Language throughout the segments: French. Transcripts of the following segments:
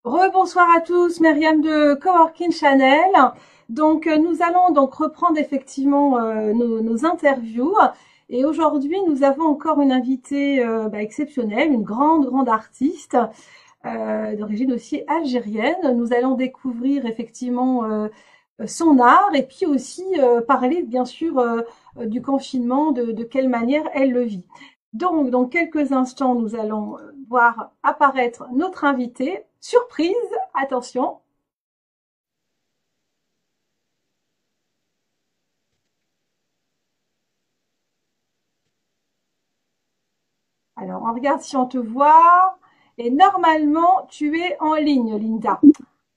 Rebonsoir à tous, Myriam de Coworking Channel. Donc, nous allons donc reprendre effectivement nos interviews. Et aujourd'hui, nous avons encore une invitée exceptionnelle, une grande artiste d'origine aussi algérienne. Nous allons découvrir effectivement son art et puis aussi parler bien sûr du confinement, de quelle manière elle le vit. Donc, dans quelques instants, nous allons voir apparaître notre invitée. Surprise, attention. Alors, on regarde si on te voit. Et normalement, tu es en ligne, Linda.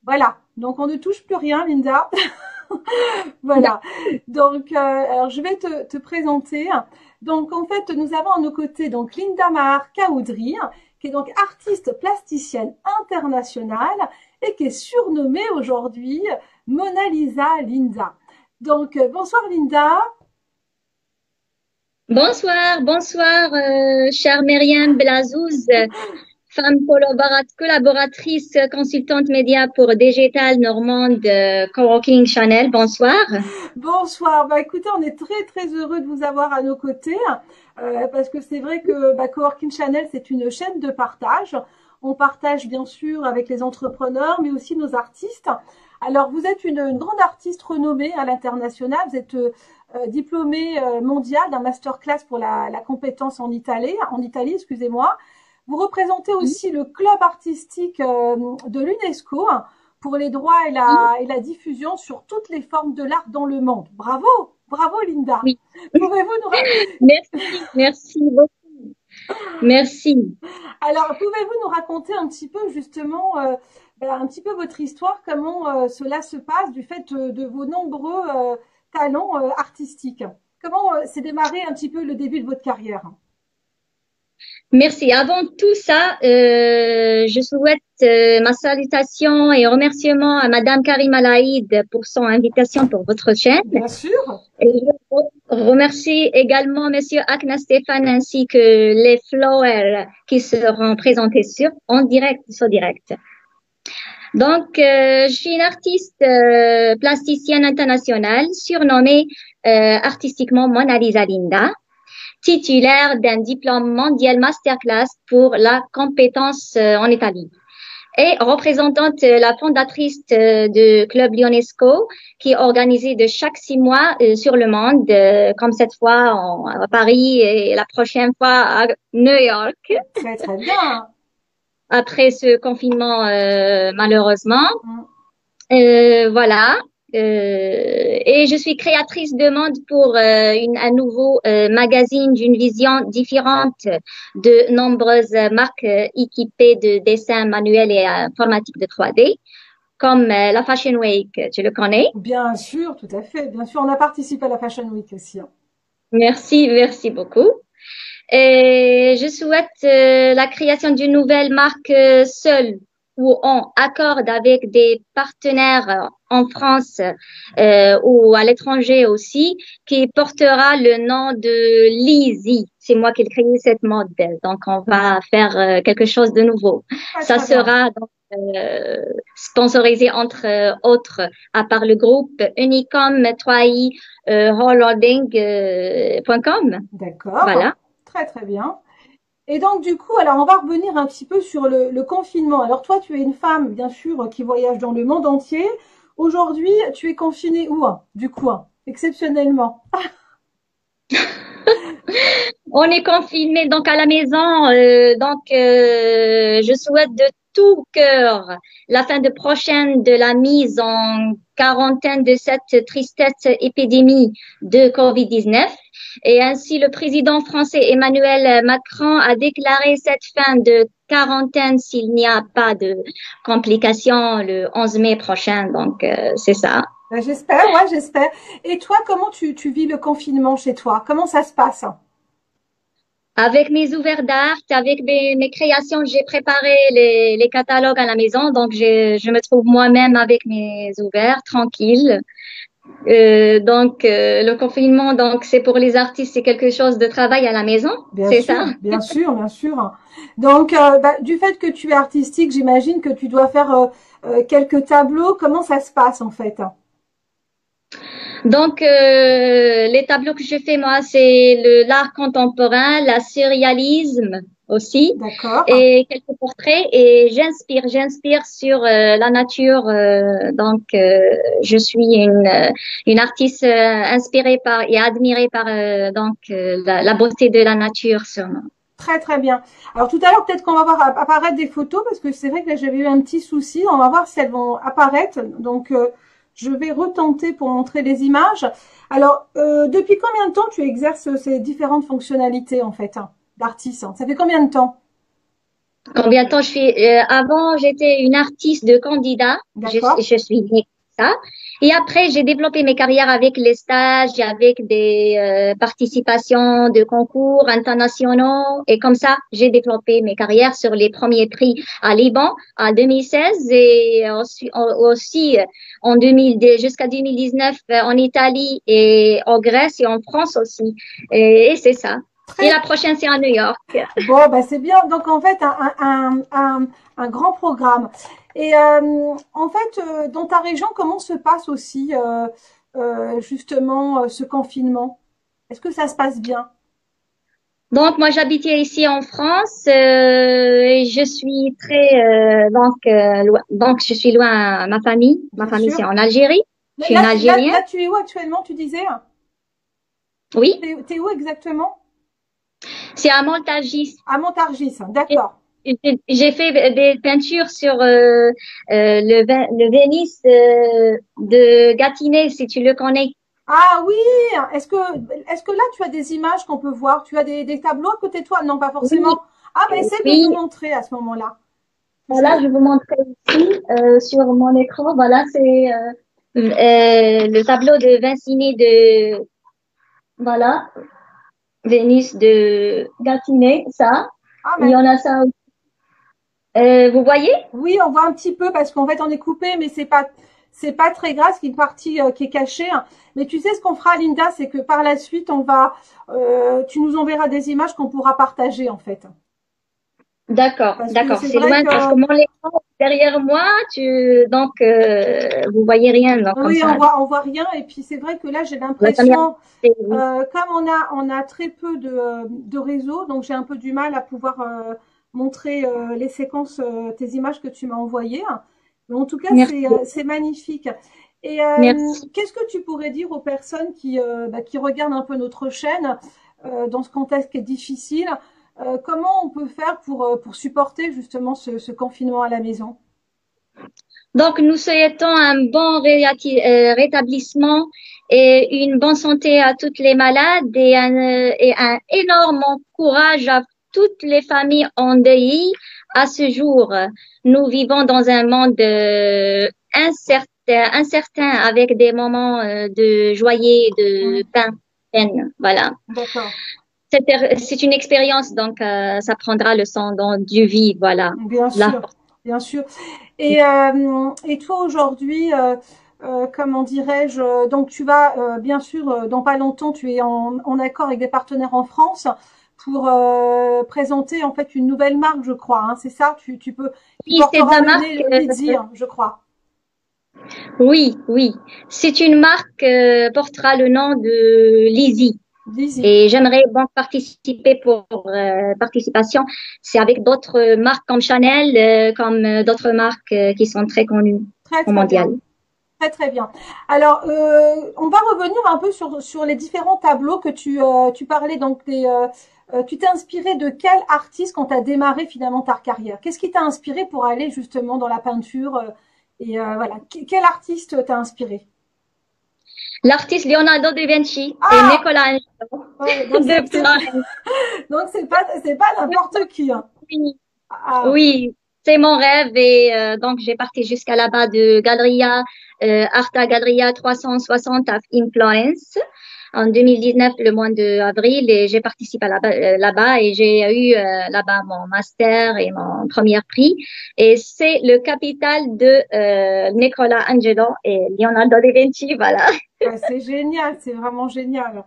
Voilà. Donc, on ne touche plus rien, Linda. Voilà. Donc, alors je vais te présenter. Donc, en fait, nous avons à nos côtés donc Linda Mahar Kaoudri, qui est donc artiste plasticienne internationale et qui est surnommée aujourd'hui Mona Lisa Linda. Donc, bonsoir Linda. Bonsoir, bonsoir, chère Myriam Blazouz, femme collaboratrice, consultante média pour Digital Normande Coworking Channel. Bonsoir. Bonsoir. Bah écoutez, on est très heureux de vous avoir à nos côtés parce que c'est vrai que Coworking Channel, c'est une chaîne de partage. On partage bien sûr avec les entrepreneurs, mais aussi nos artistes. Alors, vous êtes une grande artiste renommée à l'international. Vous êtes diplômée mondiale d'un masterclass pour la compétence en Italie, excusez-moi. Vous représentez aussi le club artistique de l'UNESCO pour les droits et la diffusion sur toutes les formes de l'art dans le monde. Bravo, bravo Linda. Oui. Pouvez-vous Merci beaucoup. Merci. Alors, pouvez-vous nous raconter un petit peu justement un petit peu votre histoire, comment cela se passe du fait de vos nombreux talents artistiques? Comment s'est démarré un petit peu le début de votre carrière? Merci. Avant tout ça, je souhaite ma salutation et remerciement à Madame Karima Laïd pour son invitation pour votre chaîne. Bien sûr. Et je remercie également Monsieur Akna Stéphane ainsi que les flowers qui seront présentés en direct, sur direct. Donc, je suis une artiste plasticienne internationale surnommée artistiquement Mona Lisa Linda, titulaire d'un diplôme mondial masterclass pour la compétence en Italie et représentante la fondatrice de Club l'UNESCO qui est organisé de chaque 6 mois sur le monde, comme cette fois à Paris et la prochaine fois à New York. Très bien. Après ce confinement, malheureusement. Voilà. Et je suis créatrice de mode pour un nouveau magazine d'une vision différente de nombreuses marques équipées de dessins manuels et informatiques de 3D, comme la Fashion Week. Tu le connais? Bien sûr, tout à fait. Bien sûr, on a participé à la Fashion Week aussi. Merci beaucoup. Et je souhaite la création d'une nouvelle marque seule ou en accord avec des partenaires en France ou à l'étranger aussi, qui portera le nom de Lizzy. C'est moi qui ai créé cette mode. Donc, on va faire quelque chose de nouveau. Ça sera donc sponsorisé entre autres, à part le groupe Unicom 3i Holding.com. D'accord. Voilà. Très bien. Et donc, du coup, alors on va revenir un petit peu sur le confinement. Alors, toi, tu es une femme, bien sûr, qui voyage dans le monde entier. Aujourd'hui, tu es confinée où, du coup, exceptionnellement? On est confiné donc à la maison, je souhaite de tout cœur la fin de prochaine de la mise en quarantaine de cette tristesse épidémie de Covid-19. Et ainsi, le président français Emmanuel Macron a déclaré cette fin de quarantaine s'il n'y a pas de complications le 11 mai prochain. Donc, c'est ça. J'espère, ouais, j'espère. Et toi, comment tu vis le confinement chez toi? Comment ça se passe? Avec mes ouverts d'art, avec mes créations, j'ai préparé les catalogues à la maison. Donc, je me trouve moi-même avec mes ouverts, tranquille. Le confinement, donc c'est pour les artistes, c'est quelque chose de travail à la maison, Bien c'est ça? sûr, bien sûr, bien sûr. Donc, du fait que tu es artistique, j'imagine que tu dois faire quelques tableaux. Comment ça se passe en fait? Les tableaux que je fais, moi, c'est l'art contemporain, la surréalisme aussi, D'accord. et quelques portraits. Et j'inspire sur la nature. Je suis une artiste inspirée par et admirée par la beauté de la nature, sûrement. Très très bien. Alors tout à l'heure, peut-être qu'on va voir apparaître des photos parce que c'est vrai que là j'avais eu un petit souci. On va voir si elles vont apparaître. Donc je vais retenter pour montrer les images. Alors depuis combien de temps tu exerces ces différentes fonctionnalités en fait d'artiste? Ça fait combien de temps? Combien de temps je suis avant, j'étais une artiste de candidat. D'accord. Je suis née comme ça. Et après, j'ai développé mes carrières avec les stages, avec des participations de concours internationaux. Et comme ça, j'ai développé mes carrières sur les premiers prix à Liban en 2016 et aussi en 2000, jusqu'à 2019 en Italie et en Grèce et en France aussi. Et c'est ça. Et Très la prochaine, c'est à New York. bon, bah c'est bien. Donc en fait un grand programme. Et en fait dans ta région, comment se passe aussi justement ce confinement? Est-ce que ça se passe bien? Donc, moi, j'habitais ici en France et je suis donc je suis loin à ma famille. Ma Bien famille, sûr. c'est en Algérie. Je Là, suis une Algérienne. là, tu es où actuellement, tu disais? Oui, T'es où exactement? c'est à Montargis. À Montargis, J'ai d'accord. j'ai fait des peintures sur le Vénice de Gâtinais, si tu le connais. Ah oui, est-ce que là tu as des images qu'on peut voir? Tu as des tableaux à côté de toi? Non, pas Oui, forcément. Ah ben essaie de me oui. montrer à ce moment-là. Je Voilà, vais. je vous montrer ici sur mon écran. Voilà, c'est le tableau de Vincinet de voilà. Vénus de Gâtinais, ça. Ah Il y mais en a ça. Vous voyez? oui, on voit un petit peu parce qu'en fait on est coupé, mais c'est pas très grave, c'est une partie qui est cachée, hein. Mais tu sais ce qu'on fera, Linda, c'est que par la suite on va, tu nous enverras des images qu'on pourra partager en fait. D'accord, Parce que d'accord. c'est C'est vrai loin que parce que mon écran est derrière moi, vous voyez rien, donc comme oui, ça. on voit rien. Et puis c'est vrai que là j'ai La caméra, l'impression, oui. comme on a très peu de réseau, donc j'ai un peu du mal à pouvoir montrer les séquences, tes images que tu m'as envoyées. Mais en tout cas, Merci, c'est magnifique. Et merci. qu'est-ce que tu pourrais dire aux personnes qui regardent un peu notre chaîne dans ce contexte qui est difficile? Comment on peut faire pour supporter justement ce confinement à la maison? Donc, nous souhaitons un bon rétablissement et une bonne santé à toutes les malades et un énorme courage à toutes les familles endeuillées à ce jour. Nous vivons dans un monde incertain avec des moments de joie, de Mm, peine. Voilà. d'accord. C'est une expérience, donc ça prendra le sang dans du vie. Voilà. Bien Là. sûr, bien sûr. Et toi aujourd'hui, comment dirais-je, donc tu vas bien sûr dans pas longtemps, tu es en accord avec des partenaires en France pour présenter en fait une nouvelle marque, je crois. Hein, c'est ça, tu peux, qui Oui, c'est portera la le marque. Lizzy, hein, je crois. Oui, oui. C'est une marque portera le nom de Lizzie. Lizzy. Et j'aimerais donc participer pour participation. C'est avec d'autres marques comme Chanel, comme d'autres marques qui sont très connues Très au très mondial. bien. Très très bien. Alors, on va revenir un peu sur les différents tableaux que tu parlais. Donc, tu t'es inspiré de quel artiste quand tu as démarré finalement ta carrière? Qu'est-ce qui t'a inspiré pour aller justement dans la peinture voilà, quel artiste t'a inspiré? L'artiste Leonardo da Vinci et Ah, Michelangelo ouais, de Florence. donc c'est pas n'importe qui, hein. Oui, Ah, oui, c'est mon rêve et donc j'ai parti jusqu'à là-bas de Galleria, Arta Galleria 360 à Florence. en 2019, le mois de avril, et j'ai participé là-bas et j'ai eu là-bas mon master et mon premier prix. Et c'est le capital de Nicola Angelo et Leonardo da Vinci, voilà. Bah, c'est génial, c'est vraiment génial.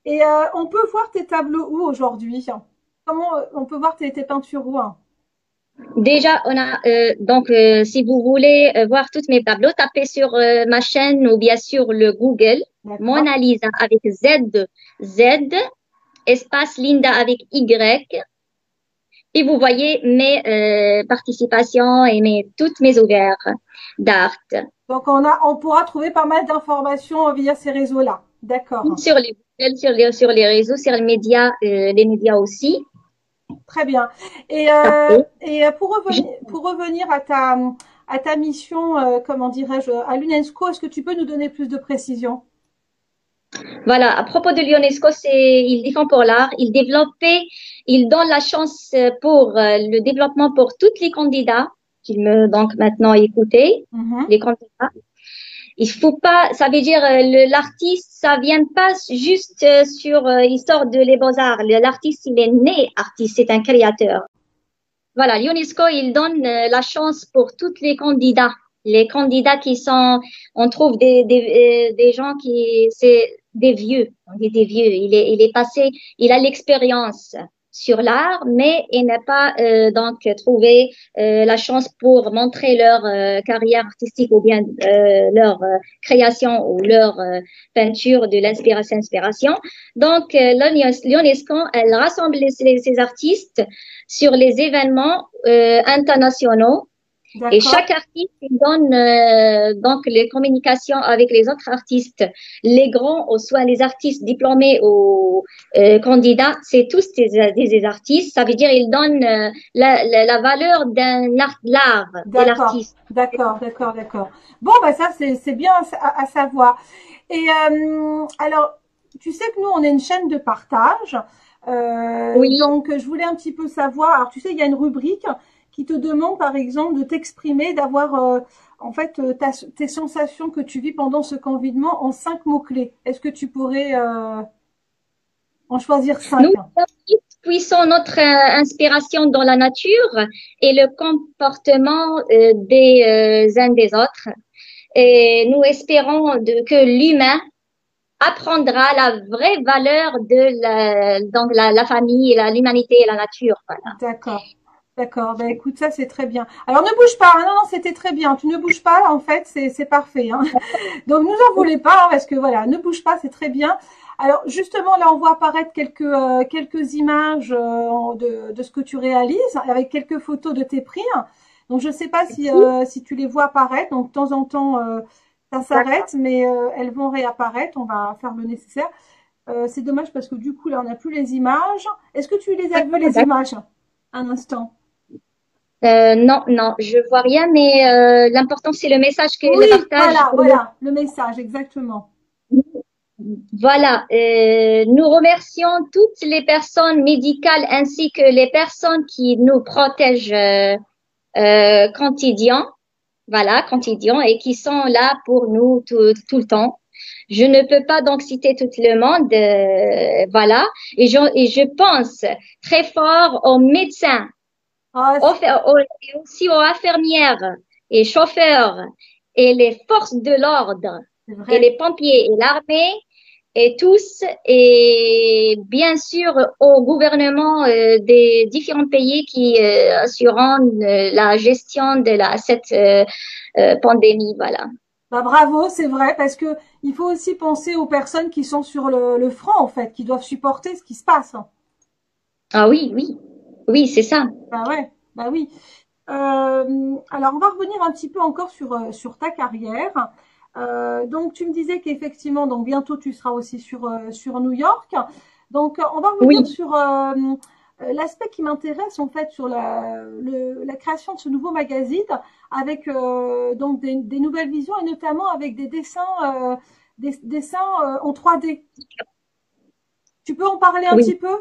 Et on peut voir tes tableaux où aujourd'hui? Comment on peut voir tes peintures où, hein? Déjà, on a si vous voulez voir tous mes tableaux, tapez sur ma chaîne ou bien sur le Google D'accord. Mona Lisa avec Z, espace Linda avec Y, et vous voyez mes participations et toutes mes œuvres d'art Donc on pourra trouver pas mal d'informations via ces réseaux-là. D'accord. sur les sur les réseaux, sur les médias aussi. Très bien. Et pour revenir à ta mission, comment dirais-je, à l'UNESCO, est-ce que tu peux nous donner plus de précisions? Voilà, à propos de l'UNESCO, ils défendent pour l'art, ils donnent la chance pour le développement pour tous les candidats qu'ils me donc maintenant écouter, Mhm. les candidats. Il faut pas, ça veut dire l'artiste, ça vient pas juste il sort de les beaux-arts. L'artiste, il est né artiste, c'est un créateur. Voilà, l'UNESCO, il donne la chance pour tous les candidats. Les candidats qui sont, on trouve des gens c'est des vieux, on dit des vieux. Il est passé, il a l'expérience sur l'art, mais il n'a pas donc trouvé la chance pour montrer leur carrière artistique ou bien leur création ou leur peinture de l'inspiration. Donc, l'UNESCO, elle rassemble ces artistes sur les événements internationaux et D'accord. chaque artiste il donne donc les communications avec les autres artistes, les grands ou soit les artistes diplômés ou candidats, c'est tous des artistes. Ça veut dire ils donnent la valeur de l'art de D'accord. l'artiste. D'accord. Bon, bah ça, c'est bien à savoir. Et alors, tu sais que nous, on est une chaîne de partage. Oui, Donc, je voulais un petit peu savoir. Alors, tu sais, il y a une rubrique qui te demande, par exemple, de t'exprimer, d'avoir en fait tes sensations que tu vis pendant ce confinement en 5 mots-clés. Est-ce que tu pourrais en choisir nous 5? puissons notre inspiration dans la nature et le comportement des uns des autres. Et nous espérons que l'humain apprendra la vraie valeur de la famille, l'humanité et la nature. Voilà. D'accord. D'accord. Ben écoute, ça c'est très bien. Alors ne bouge pas, hein. Non, non, c'était très bien. Tu ne bouges pas, en fait, c'est parfait, hein. Donc nous en voulez pas, hein, parce que voilà, ne bouge pas, c'est très bien. Alors justement, là on voit apparaître quelques images de ce que tu réalises, avec quelques photos de tes prix. Donc je sais pas si tu les vois apparaître. Donc de temps en temps ça s'arrête, mais elles vont réapparaître. On va faire le nécessaire. C'est dommage parce que du coup là on n'a plus les images. Est-ce que tu les as vues les images? Un instant. Non, non, je vois rien, mais l'important c'est le message que le Oui, partage. voilà, le message, exactement. Voilà, nous remercions toutes les personnes médicales ainsi que les personnes qui nous protègent quotidien, voilà, quotidien et qui sont là pour nous tout le temps. Je ne peux pas donc citer tout le monde, voilà, et je pense très fort aux médecins, Ah, et aussi aux infirmières et chauffeurs et les forces de l'ordre c'est et vrai. les pompiers et l'armée et tous et bien sûr au gouvernement des différents pays qui assurent la gestion de cette pandémie. Voilà. Bah bravo, c'est vrai, parce que il faut aussi penser aux personnes qui sont sur le front, en fait, qui doivent supporter ce qui se passe. Ah oui, oui, oui, c'est ça. Bah ouais, bah oui. Alors on va revenir un petit peu encore sur ta carrière. Donc tu me disais qu'effectivement, donc bientôt tu seras aussi sur New York. Donc on va revenir Oui, sur l'aspect qui m'intéresse en fait sur la création de ce nouveau magazine avec donc des nouvelles visions et notamment avec des dessins en 3D. Tu peux en parler un oui. petit peu?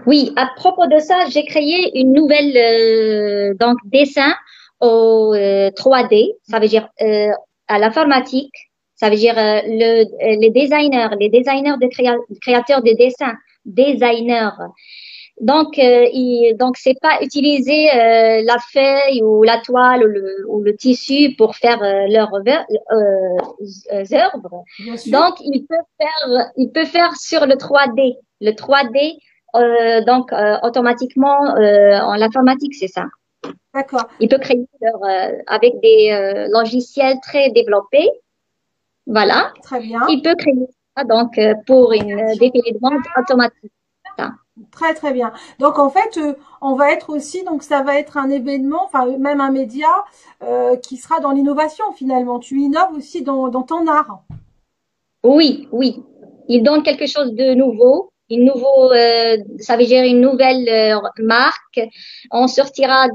Oui, à propos de ça, j'ai créé une nouvelle donc dessin au 3D, ça veut dire à l'informatique. Ça veut dire les designers de créateurs de dessins, designers. Donc c'est pas utiliser la feuille ou la toile ou le tissu pour faire leurs œuvres. Bien sûr. Donc il peut faire sur le 3D. Le 3D, automatiquement en l'informatique, c'est ça. D'accord. Il peut créer avec des logiciels très développés. Voilà. Très bien. Il peut créer ça pour une défilé de vente automatique. Ça. Très très bien. Donc en fait, on va être aussi, donc ça va être un événement, enfin même un média qui sera dans l'innovation finalement. Tu innoves aussi dans ton art. Oui, oui. Il donne quelque chose de nouveau, ça veut dire une nouvelle marque. On sortira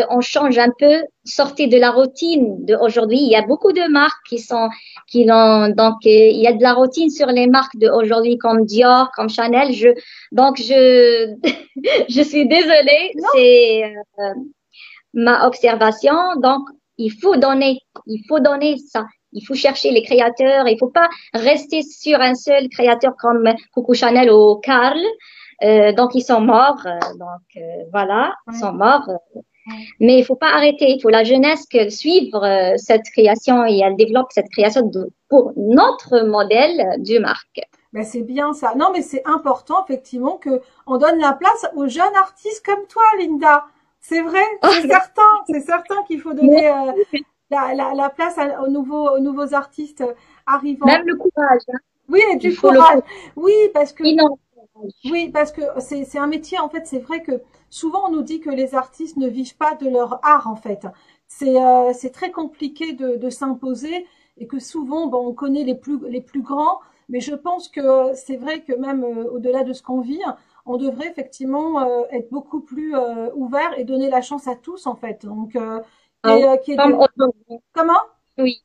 on change un peu, sortez de la routine d'aujourd'hui. Il y a beaucoup de marques qui l'ont, il y a de la routine sur les marques d'aujourd'hui comme Dior, comme Chanel. Je suis désolée, c'est ma observation. Donc, il faut donner ça. Il faut chercher les créateurs. Il faut pas rester sur un seul créateur comme Coco Chanel ou Karl. Donc, ils sont morts. Voilà, ils sont morts. Mais il faut pas arrêter. Il faut la jeunesse suivre cette création et elle développe cette création pour notre modèle de marque. Ben c'est bien ça. Non, mais c'est important effectivement que on donne la place aux jeunes artistes comme toi, Linda. C'est vrai, c'est certain qu'il faut donner la place aux nouveaux artistes arrivants. Même le courage. Hein. Oui, et du courage. Oui, parce que oui, parce que c'est un métier en fait. C'est vrai que souvent on nous dit que les artistes ne vivent pas de leur art en fait. C'est très compliqué de s'imposer et que souvent bon, on connaît les plus grands, mais je pense que c'est vrai que même au-delà de ce qu'on vit, on devrait effectivement être beaucoup plus ouvert et donner la chance à tous en fait. Donc comment? Oui.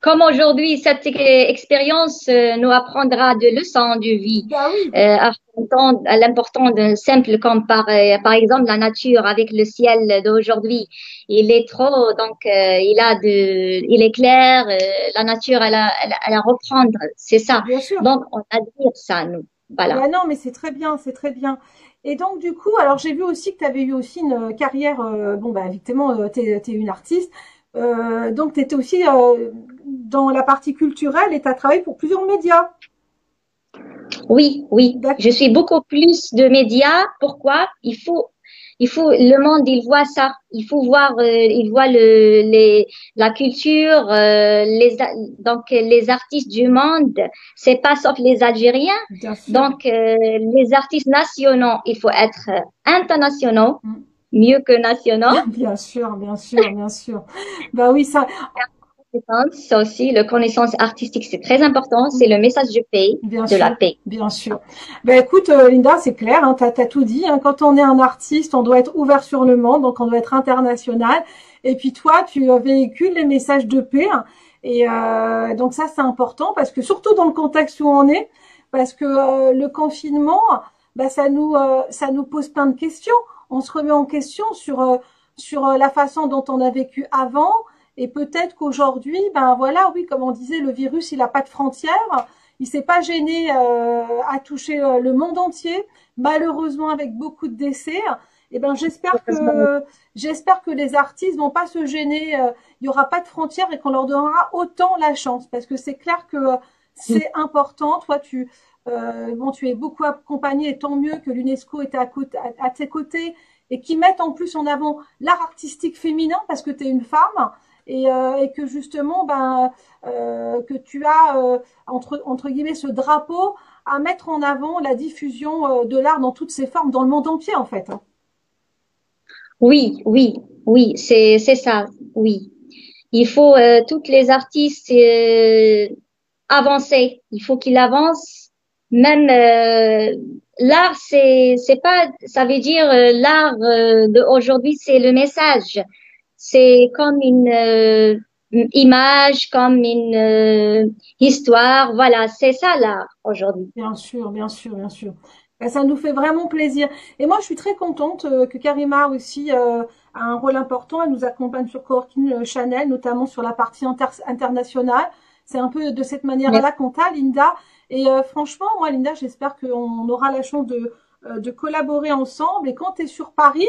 Comme aujourd'hui, cette expérience nous apprendra de leçons de vie, Bah oui. à l'importance d'un simple comme par exemple la nature avec le ciel d'aujourd'hui. Il est trop, il est clair, la nature, elle a reprendre, c'est ça. Bien sûr. Donc, on admire ça, nous. Voilà. Bah non, mais c'est très bien, c'est très bien. Et donc du coup, alors j'ai vu aussi que tu avais eu aussi une carrière, bon bah évidemment, t'es une artiste, donc tu étais aussi dans la partie culturelle et tu as travaillé pour plusieurs médias. Oui, oui. Je suis beaucoup plus de médias. Pourquoi? Le monde, il voit ça. Il faut voir, il voit la culture, les artistes du monde. C'est pas sauf les Algériens. Bien sûr. Donc, les artistes nationaux, il faut être internationaux, mieux que nationaux. Bien sûr, bien sûr, bien sûr. Bah oui, ça. Ça aussi, la connaissance artistique, c'est très important. C'est le message du pays, la paix. Bien sûr. Ben écoute, Linda, c'est clair, hein, t'as tout dit. Hein, quand on est un artiste, on doit être ouvert sur le monde, donc on doit être international. Et puis toi, tu véhicules les messages de paix. Hein, et donc ça, c'est important parce que surtout dans le contexte où on est, parce que le confinement, bah, ça nous pose plein de questions. On se remet en question sur la façon dont on a vécu avant. Et peut-être qu'aujourd'hui, ben voilà, oui, comme on disait, le virus, il n'a pas de frontières. Il s'est pas gêné à toucher le monde entier. Malheureusement, avec beaucoup de décès. Et ben j'espère que les artistes vont pas se gêner. Il y aura pas de frontières et qu'on leur donnera autant la chance, parce que c'est clair que c'est important. Toi, tu es beaucoup accompagné, et tant mieux que l'UNESCO est à tes côtés et qui mettent en plus en avant l'art artistique féminin parce que tu es une femme. Et que justement que tu as entre guillemets ce drapeau à mettre en avant la diffusion de l'art dans toutes ses formes dans le monde entier en fait. Oui, oui, oui, c'est ça, oui. Il faut toutes les artistes avancer. Il faut qu'ils avancent. Même l'art, c'est pas, ça veut dire l'art d'aujourd'hui, c'est le message. C'est comme une image, comme une histoire. Voilà, c'est ça l'art aujourd'hui. Bien sûr, bien sûr, bien sûr. Ben, ça nous fait vraiment plaisir. Et moi, je suis très contente que Karima aussi a un rôle important. Elle nous accompagne sur Coworking Channel, notamment sur la partie internationale. C'est un peu de cette manière-là qu'on t'a, Linda. Et franchement, moi, Linda, j'espère qu'on aura la chance de collaborer ensemble. Et quand tu es sur Paris,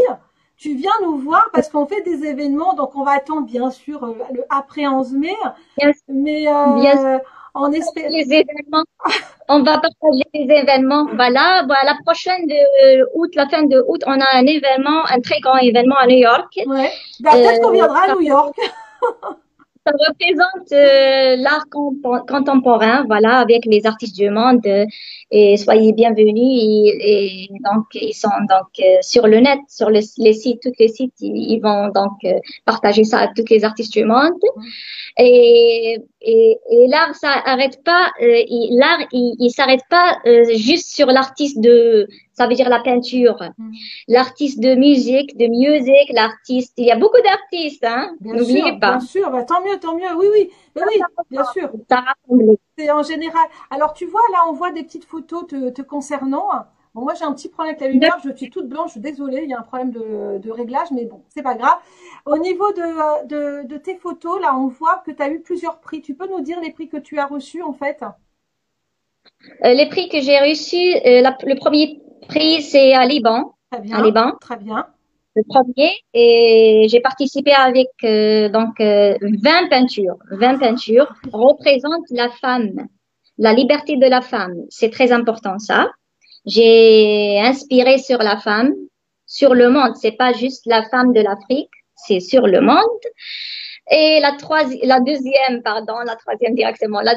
tu viens nous voir parce qu'on fait des événements. Donc, on va attendre, bien sûr, le après 11 mai. Bien, Mais bien on espère. les événements. On va partager les événements. Voilà, la prochaine de août, la fin de août, on a un événement, un très grand événement à New York. Ouais. Ben, peut-être qu'on viendra à New York. Ça représente l'art contemporain, voilà, avec les artistes du monde. Et soyez bienvenus. Et donc, ils sont donc sur le net, sur les sites, tous les sites, ils vont donc partager ça à tous les artistes du monde. Et l'art, ça arrête pas. L'art, il s'arrête pas juste sur l'artiste ça veut dire la peinture, l'artiste de musique, l'artiste. Il y a beaucoup d'artistes, hein. N'oubliez pas. Bien sûr. Bah, tant mieux, tant mieux. Oui, oui, ben oui, bien sûr. Ça rassemble. C'est en général. Alors, tu vois, là, on voit des petites photos te concernant. Bon, moi, j'ai un petit problème avec la lumière. Je suis toute blanche. Désolée, il y a un problème de réglage, mais bon, c'est pas grave. Au niveau de tes photos, là, on voit que tu as eu plusieurs prix. Tu peux nous dire les prix que tu as reçus, en fait? Les prix que j'ai reçus, le premier prix, c'est à Liban. Très bien. À Liban. Très bien. Le premier, et j'ai participé avec 20 peintures. 20 peintures représentent la femme, la liberté de la femme. C'est très important ça. J'ai inspiré sur la femme, sur le monde. C'est pas juste la femme de l'Afrique, c'est sur le monde. Et la troisième directement. Le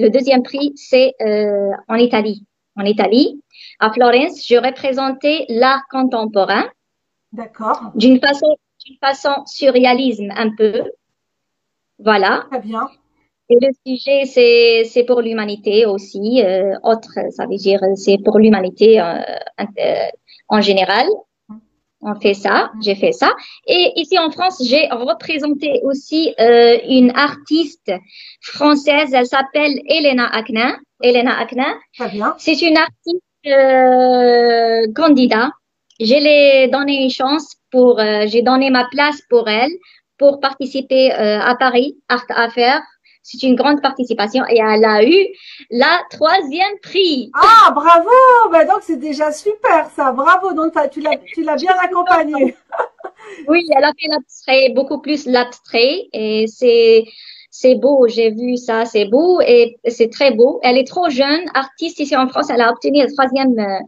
deuxième prix, c'est en Italie. En Italie, à Florence, je représentais l'art contemporain. D'accord. D'une façon surréalisme un peu. Voilà. Très bien. Et le sujet, c'est pour l'humanité aussi. Ça veut dire, c'est pour l'humanité en général. On fait ça, j'ai fait ça. Et ici en France, j'ai représenté aussi une artiste française. Elle s'appelle Elena Aknin. Elena Aknin. Très bien. C'est une artiste candidat. Je l'ai donné une chance j'ai donné ma place pour elle pour participer à Paris Art Affaires. C'est une grande participation et elle a eu la 3e prix. Ah, bravo! Ben donc c'est déjà super ça. Bravo. Donc tu l'as bien accompagnée. Oui, elle a fait l'abstrait, beaucoup plus l'abstrait et c'est beau. J'ai vu ça, c'est beau et c'est très beau. Elle est trop jeune, artiste ici en France. Elle a obtenu le 3e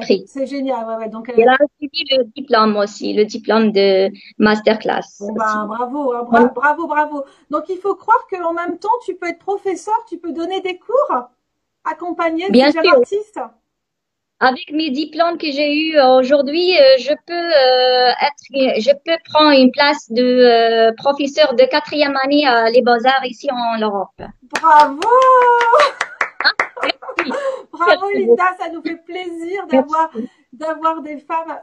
prix. C'est génial. Ouais, ouais. Donc elle a obtenu le diplôme aussi, le diplôme de masterclass. Bon ben bravo, hein, bravo, bravo. Donc il faut croire qu'en même temps tu peux être professeur, tu peux donner des cours, accompagner des jeunes artistes. Avec mes diplômes que j'ai eus aujourd'hui, je peux prendre une place de professeur de 4e année à les Beaux-Arts ici en Europe. Bravo! Bravo Linda, ça nous fait plaisir d'avoir des femmes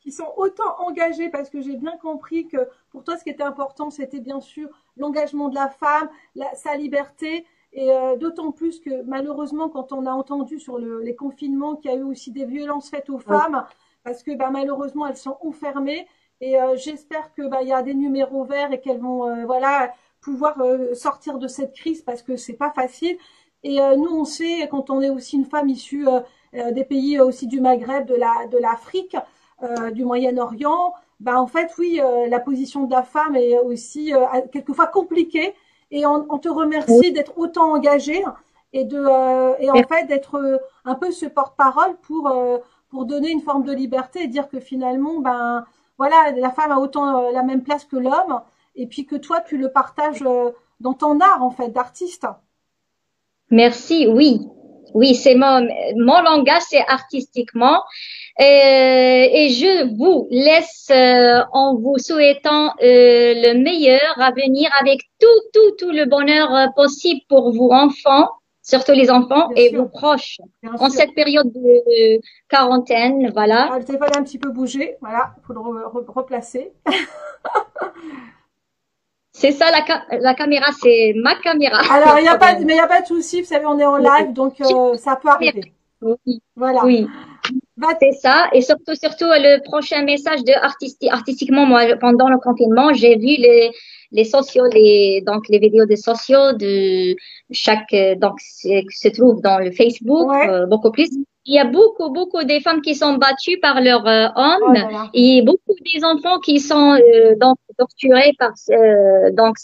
qui sont autant engagées parce que j'ai bien compris que pour toi ce qui était important c'était bien sûr l'engagement de la femme, sa liberté. Et d'autant plus que malheureusement, quand on a entendu sur les confinements qu'il y a eu aussi des violences faites aux femmes, parce que malheureusement elles sont enfermées. Et j'espère que il y a des numéros verts et qu'elles vont pouvoir sortir de cette crise parce que c'est pas facile. Et nous on sait quand on est aussi une femme issue des pays aussi du Maghreb, de l'Afrique, du Moyen-Orient, en fait oui la position de la femme est aussi quelquefois compliquée. Et on te remercie d'être autant engagée et en fait d'être un peu ce porte-parole pour donner une forme de liberté et dire que finalement voilà la femme a autant la même place que l'homme et puis que toi tu le partages dans ton art en fait d'artiste. Merci, oui, c'est mon langage, c'est artistiquement. Et je vous laisse en vous souhaitant le meilleur à venir avec tout le bonheur possible pour vos enfants, surtout les enfants et vos proches en cette période de quarantaine, voilà. Le téléphone a un petit peu bougé, voilà, il faut le replacer. C'est ça la caméra, c'est ma caméra. Alors il y a pas de souci, vous savez on est en live donc ça peut arriver. Oui. Voilà. Oui. Va, C'est ça. Et surtout, le prochain message de artistiquement, moi, pendant le confinement, j'ai vu les sociaux, donc les vidéos des sociaux de chaque, donc, qui se trouve dans le Facebook, ouais. beaucoup plus. Il y a beaucoup des femmes qui sont battues par leurs Oh hommes là là. et beaucoup des enfants qui sont donc torturés par donc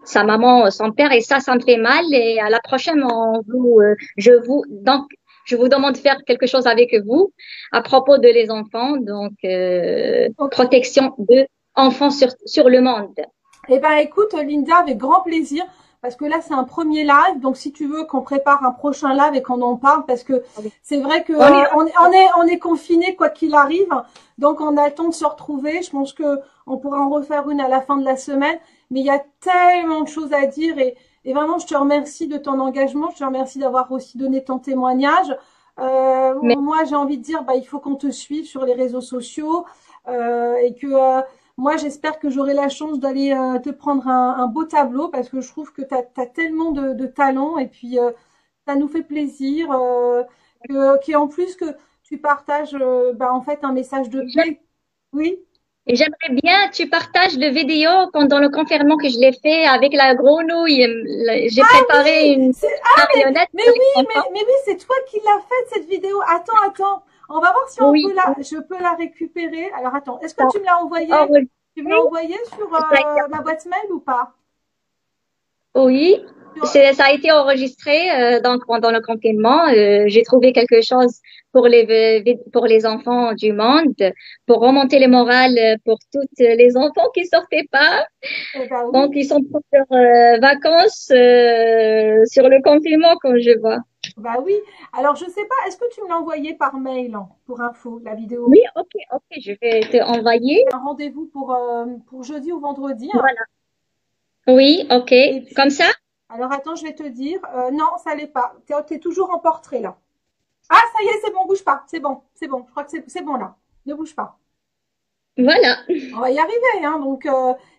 sa maman, son père, et ça me fait mal. Et à la prochaine, je vous demande de faire quelque chose avec vous à propos de les enfants, donc Ok. protection de enfants sur le monde. Eh ben, écoute, Linda, avec grand plaisir, parce que là, c'est un premier live, donc si tu veux qu'on prépare un prochain live et qu'on en parle, parce que c'est vrai que On est on est confiné quoi qu'il arrive, donc on a le temps de se retrouver. Je pense que on pourra en refaire une à la fin de la semaine, mais il y a tellement de choses à dire et vraiment, je te remercie de ton engagement, je te remercie d'avoir aussi donné ton témoignage. mais Moi, j'ai envie de dire, bah, il faut qu'on te suive sur les réseaux sociaux et que moi, j'espère que j'aurai la chance d'aller te prendre un beau tableau parce que je trouve que tu as tellement de talent et puis ça nous fait plaisir en plus que tu partages bah, en fait un message de paix. Oui. j'aimerais bien que tu partages le vidéo pendant le confinement que je l'ai fait avec la grenouille. J'ai Ah préparé oui, une c'est marionnette mais pour les oui, enfants. mais oui, c'est toi qui l'as faite cette vidéo. Attends. On va voir si on peut Oui, je peux la récupérer. Alors attends, est-ce que ça tu me l'as envoyé? a enregistré, Tu me l'as envoyé sur ça a été ma boîte mail ou pas? Oui, Sur- ça a été enregistré donc pendant le confinement. J'ai trouvé quelque chose pour les enfants du monde, pour remonter le moral pour toutes les enfants qui sortaient pas. Eh ben Donc oui. ils sont pour leurs vacances sur le confinement, comme je vois. Bah oui. Alors, je sais pas, est-ce que tu me l'as envoyé par mail pour info, la Oui, vidéo? ok, je vais te envoyer. Un rendez-vous pour jeudi ou vendredi. Voilà. Oui, ok. Et Comme puis, ça? alors attends, je vais te dire. Non, ça l'est pas. T'es toujours en portrait là. Ah, ça y est, c'est bon, bouge pas. C'est bon. Je crois que c'est bon là. Ne bouge pas. Voilà. On va y arriver, hein. Donc,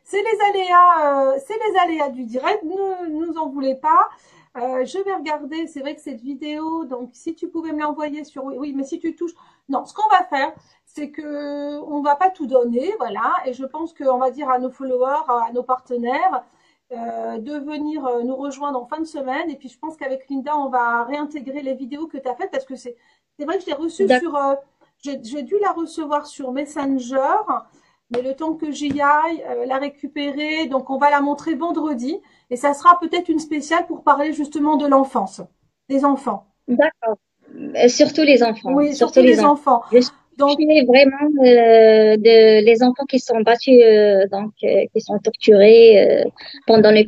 c'est les aléas du direct. Ne nous en voulez pas. Je vais regarder. C'est vrai que cette vidéo, donc, si tu pouvais me l'envoyer sur, oui, mais si tu touches, non, ce qu'on va faire, c'est que on va pas tout donner, voilà. Et je pense qu'on va dire à nos followers, à nos partenaires, de venir nous rejoindre en fin de semaine. Et puis, je pense qu'avec Linda, on va réintégrer les vidéos que tu as faites parce que c'est vrai que je l'ai reçue D'accord. sur, j'ai dû la recevoir sur Messenger. Mais le temps que j'y aille, la récupérer, donc on va la montrer vendredi. Et ça sera peut-être une spéciale pour parler justement de l'enfance, des enfants. D'accord. Surtout les enfants. Oui, Surtout surtout les les enfants. enfants. Je suis Donc, touchée vraiment de les enfants qui sont battus, qui sont torturés pendant le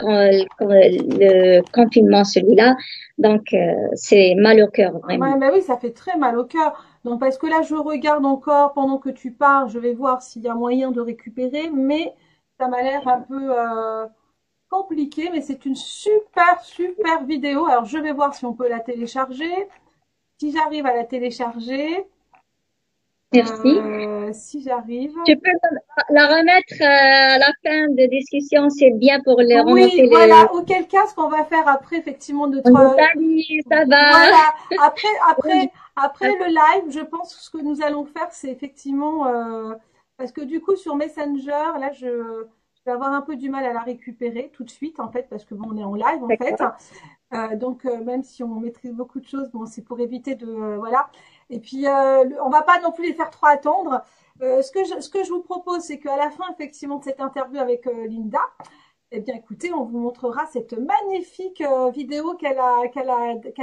confinement, celui-là. Donc, c'est mal au cœur, vraiment. ouais, bah oui, ça fait très mal au cœur. Donc, parce que là, je regarde encore pendant que tu parles, je vais voir s'il y a moyen de récupérer, mais ça m'a l'air un peu compliqué, mais c'est une super vidéo. Alors, je vais voir si on peut la télécharger. Si j'arrive à la télécharger, Merci. si j'arrive. Tu peux la remettre à la fin de discussion, c'est bien pour le Oui, remonter le. voilà. Auquel cas, ce qu'on va faire après, effectivement, On notre, dit salut, ça va? voilà. Après le live, je pense que ce que nous allons faire, c'est effectivement, parce que du coup, sur Messenger, là, je vais avoir un peu du mal à la récupérer tout de suite, en fait, parce que bon, on est en live, en fait. D'accord. Donc, même si on maîtrise beaucoup de choses, bon, c'est pour éviter de, voilà. Et puis, on va pas non plus les faire trop attendre. Ce que je vous propose, c'est qu'à la fin, effectivement, de cette interview avec Linda, eh bien, écoutez, on vous montrera cette magnifique vidéo qu'elle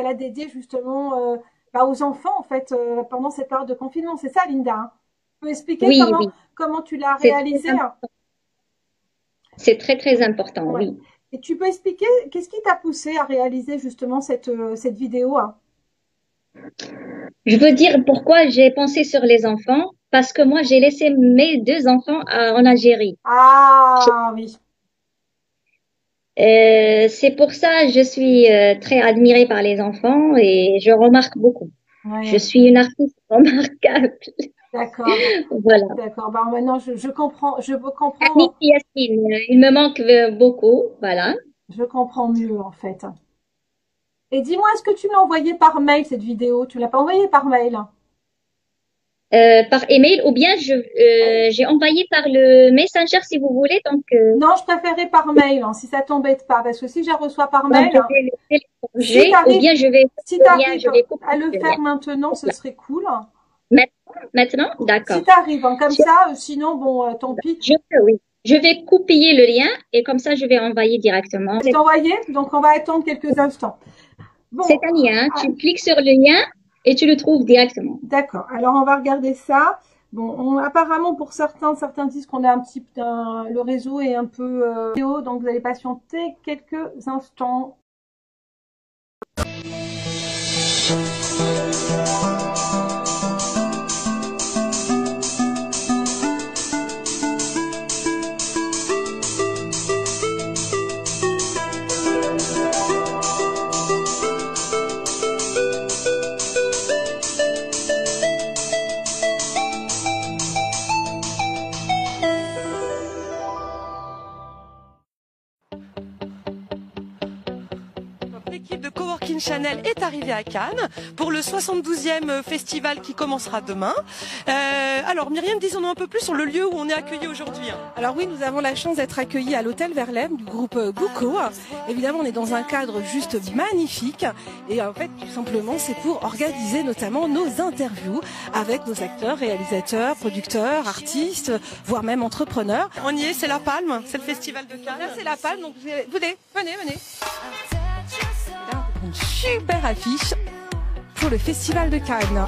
a dédiée justement bah, aux enfants, en fait, pendant cette période de confinement. C'est ça, Linda, hein? Tu peux expliquer Oui. comment tu l'as C'est très, réalisé, hein? c'est très important, Ouais. oui. Et tu peux expliquer qu'est-ce qui t'a poussé à réaliser justement cette vidéo, hein? Je veux dire pourquoi j'ai pensé sur les enfants, parce que moi, j'ai laissé mes deux enfants en Algérie. Ah oui, C'est pour ça que je suis très admirée par les enfants et je remarque beaucoup. Je ouais, suis une artiste remarquable. d'accord, Voilà. d'accord. Bah maintenant je Annie comprends, et Yasmine, il me manque beaucoup. Voilà. je comprends mieux en fait. Et dis-moi, est-ce que tu me l'as envoyé par mail cette vidéo? Tu l'as pas envoyée par mail, hein? par email ou bien j'ai envoyé par le Messenger si vous voulez. Donc, Non, je préférais par mail, hein, si ça t'embête pas, parce que si je la reçois par donc mail, je hein, vais le si télécharger ou t'arrives, bien je vais si le lien, t'arrives je vais couper à le le faire lien. maintenant, ce Voilà. serait cool. Maintenant, Si d'accord. t'arrives, hein, comme Je, ça, sinon, bon, tant pis. je peux, oui. Je vais copier le lien et comme ça, je vais envoyer directement. C'est envoyé, donc on va attendre quelques instants. C'est Bon, un lien. ah, Tu cliques sur le lien et tu le trouves directement. d'accord. Alors on va regarder ça. Bon, apparemment pour certains disent qu'on a le réseau est un peu vidéo, donc vous allez patienter quelques instants. L'équipe de Coworking Channel est arrivée à Cannes pour le 72e festival qui commencera demain. Alors Myriam, disons-nous un peu plus sur le lieu où on est accueillis aujourd'hui. Alors oui, nous avons la chance d'être accueillis à l'hôtel Verlaine du groupe Guco. Évidemment, on est dans un cadre juste magnifique et en fait, tout simplement, c'est pour organiser notamment nos interviews avec nos acteurs, réalisateurs, producteurs, artistes, voire même entrepreneurs. On y est, c'est la Palme, c'est le festival de Cannes. Là, c'est la Palme, donc venez. Là, une super affiche pour le festival de Cannes.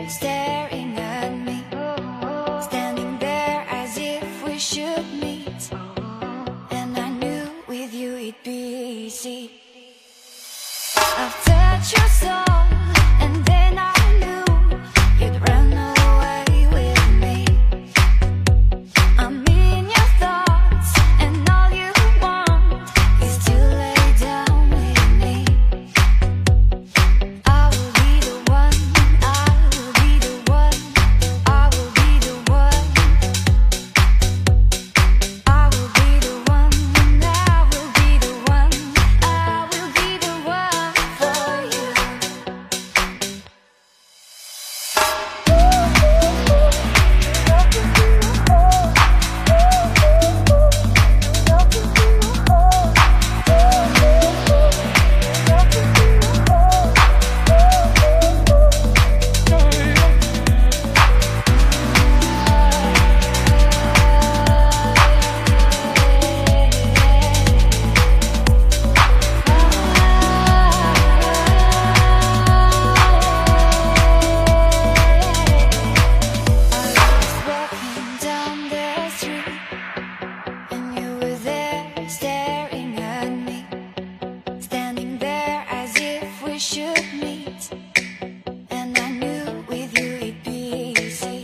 staring at me, standing there as if we should meet. And I knew with you it'd be easy. I've touched your soul, and then I knew you'd run away with me. I'm in your thoughts, and all you want is to lay down with me. I will be the one, I will be the one, I will be the one. I will be the one, and I will be the one, I will be the one for you. Walking down the street, and you were there staring at me, standing there as if we should meet. And I knew with you it'd be easy.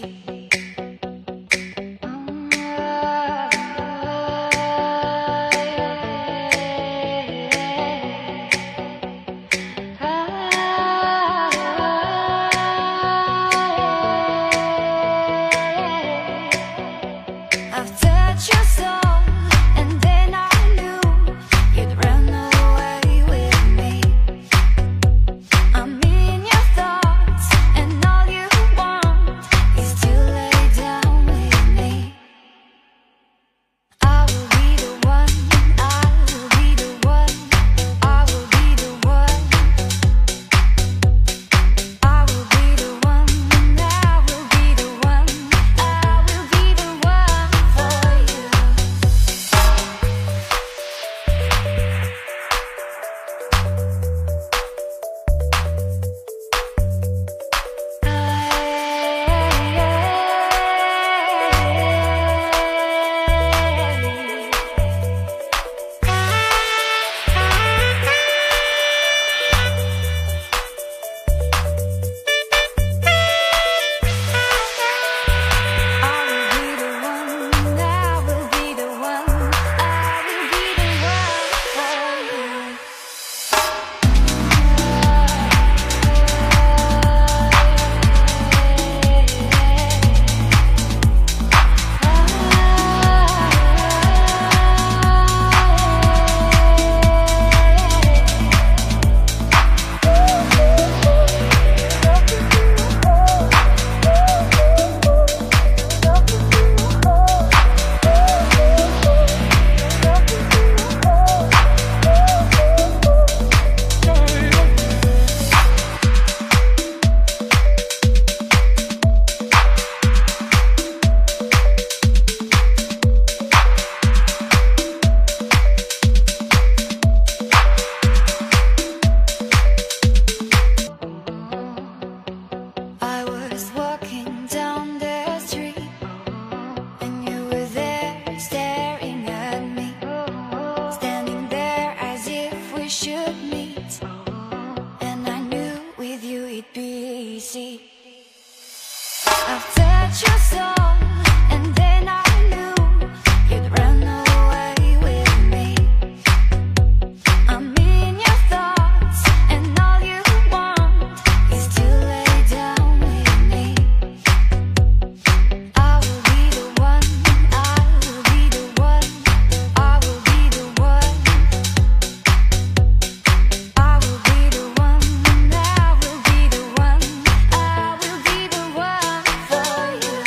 I've touched your soul, and then I knew you'd run away with me. I'm in your thoughts, and all you want is to lay down with me. I will be the one, I will be the one, I will be the one. I will be the one, and I will be the one, I will be the one for you. I will be the one, I will be the one, I will be the one for you. I was walking down the street, and you were there staring at me, standing there as if we should meet. And I knew with you it'd be easy. I've touched your soul, and then I knew you'd run away with me. I'm in your thoughts, and all you want is to lay down with me. I will be the one, I will be the one, I will be the one. I will be the one, and I will be the one, I will be the one for you.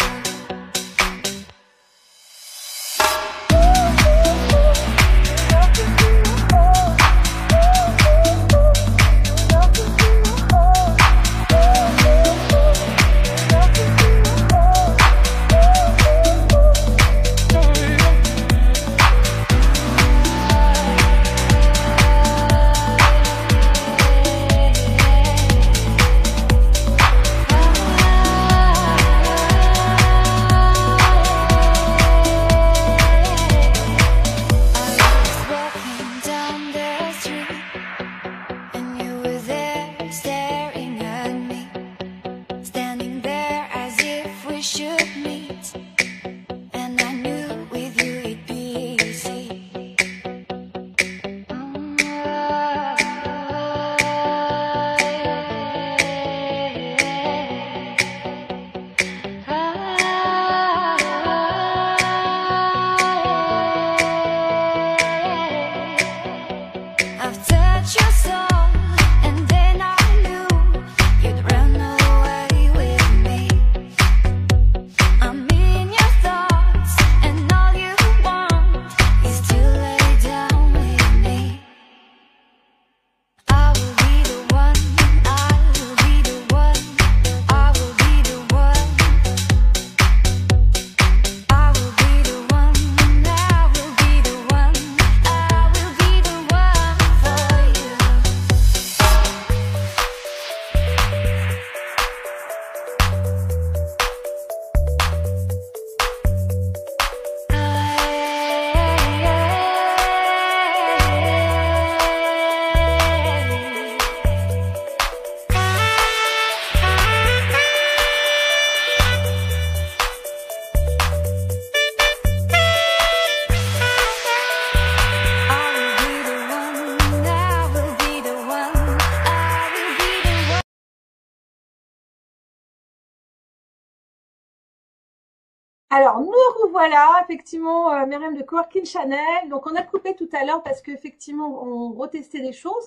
Alors, nous revoilà, effectivement, Myriam de Coworking Channel. Donc, on a coupé tout à l'heure parce qu'effectivement, on retestait des choses.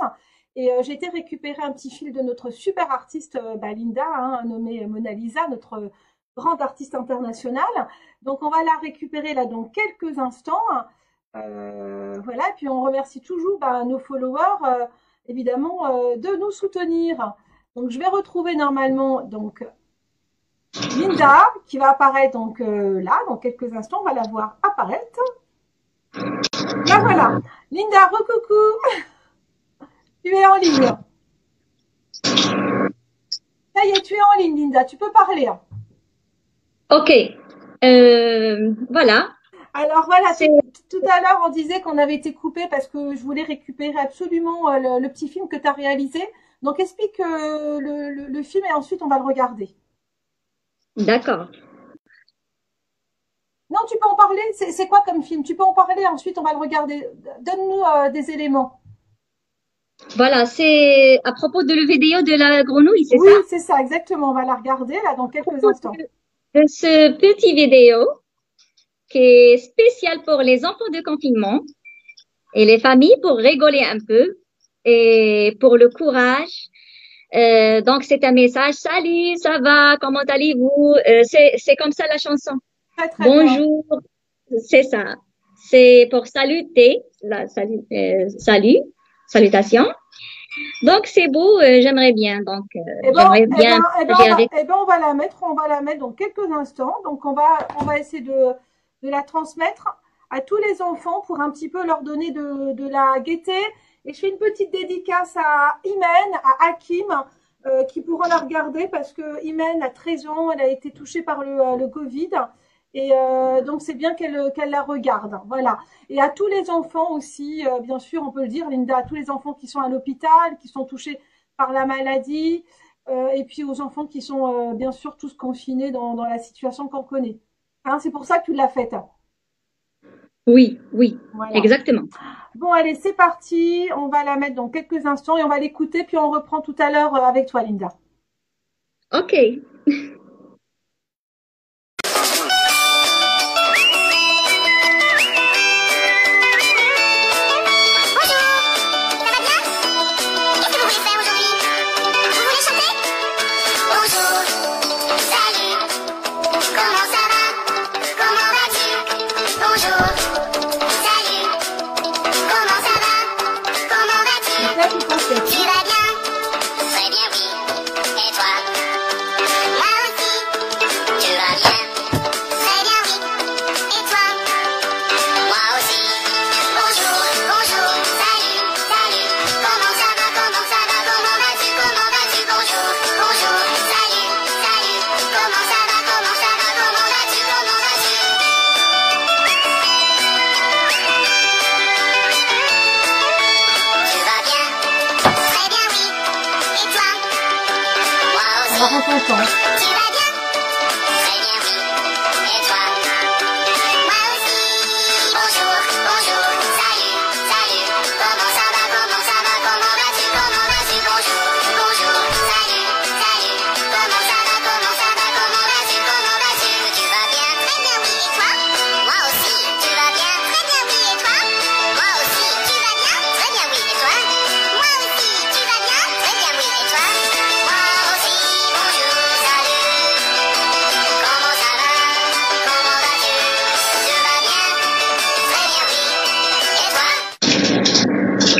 Et j'ai été récupérer un petit fil de notre super artiste, Linda, hein, nommée Mona Lisa, notre grande artiste internationale. Donc, on va la récupérer là dans quelques instants. Voilà, et puis on remercie toujours nos followers, évidemment, de nous soutenir. Donc, je vais retrouver normalement donc Linda, qui va apparaître donc là, dans quelques instants, on va la voir apparaître. Là voilà. Linda, recoucou. Tu es en ligne. Ça y est, tu es en ligne, Linda. Tu peux parler. Ok. Voilà. Alors voilà, tout à l'heure, on disait qu'on avait été coupé parce que je voulais récupérer absolument le petit film que tu as réalisé. Donc explique le film et ensuite on va le regarder. D'accord. Non, tu peux en parler. C'est quoi comme film? Tu peux en parler, ensuite on va le regarder. Donne-nous des éléments. Voilà, c'est à propos de la vidéo de la grenouille, c'est Oui, ça? c'est ça, exactement. On va la regarder là dans quelques instants. De ce petit vidéo qui est spécial pour les enfants de confinement et les familles pour rigoler un peu et pour le courage. Donc, c'est un message. Salut, ça va? Comment allez-vous? C'est comme ça la chanson. Très, très bien. Bonjour, c'est ça. C'est pour saluter, salutations. Donc, c'est beau, j'aimerais bien. Donc, j'aimerais bien partager avec. On va la mettre dans quelques instants. Donc, on va essayer de la transmettre à tous les enfants pour un petit peu leur donner de la gaieté. Et je fais une petite dédicace à Imen, à Hakim, qui pourront la regarder parce que Imen a 13 ans, elle a été touchée par le Covid. Et donc, c'est bien qu'elle la regarde. Voilà. Et à tous les enfants aussi, bien sûr, on peut le dire, Linda, à tous les enfants qui sont à l'hôpital, qui sont touchés par la maladie, et puis aux enfants qui sont bien sûr tous confinés dans la situation qu'on connaît. Hein, c'est pour ça que tu l'as faite. Oui, Voilà. exactement. Bon, allez, c'est parti. On va la mettre dans quelques instants et on va l'écouter, puis on reprend tout à l'heure avec toi, Linda. Ok.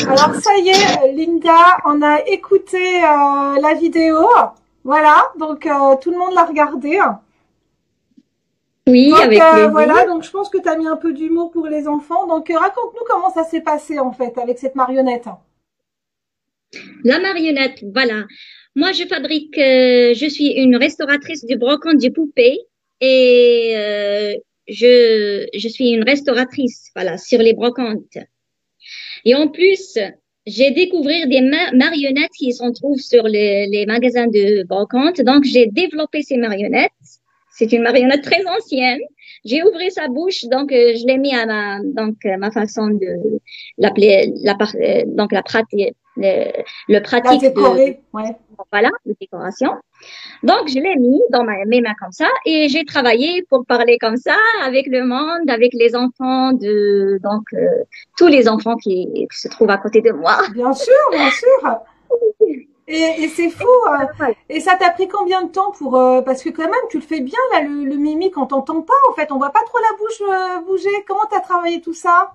Alors ça y est, Linda, on a écouté la vidéo. Voilà, donc tout le monde l'a regardé. Oui, donc, avec plaisir. Voilà, donc je pense que tu as mis un peu d'humour pour les enfants. Donc raconte-nous comment ça s'est passé en fait avec cette marionnette. La marionnette, voilà. Moi, je suis une restauratrice du brocante du poupée et je suis une restauratrice, voilà, sur les brocantes. Et en plus, j'ai découvert des marionnettes qui se trouvent sur les magasins de brocante. Donc, j'ai développé ces marionnettes. C'est une marionnette très ancienne. J'ai ouvert sa bouche, donc je l'ai mis à ma façon de l'appeler, donc le pratique la décorer, ouais. Voilà, de décoration. Donc, je l'ai mis dans mes mains comme ça et j'ai travaillé pour parler comme ça avec le monde, avec les enfants tous les enfants qui se trouvent à côté de moi. Bien sûr, bien sûr. Et c'est fou. Et ça t'a pris combien de temps pour parce que quand même tu le fais bien là le mimique on t'entend pas en fait on voit pas trop la bouche bouger. Comment t'as travaillé tout ça?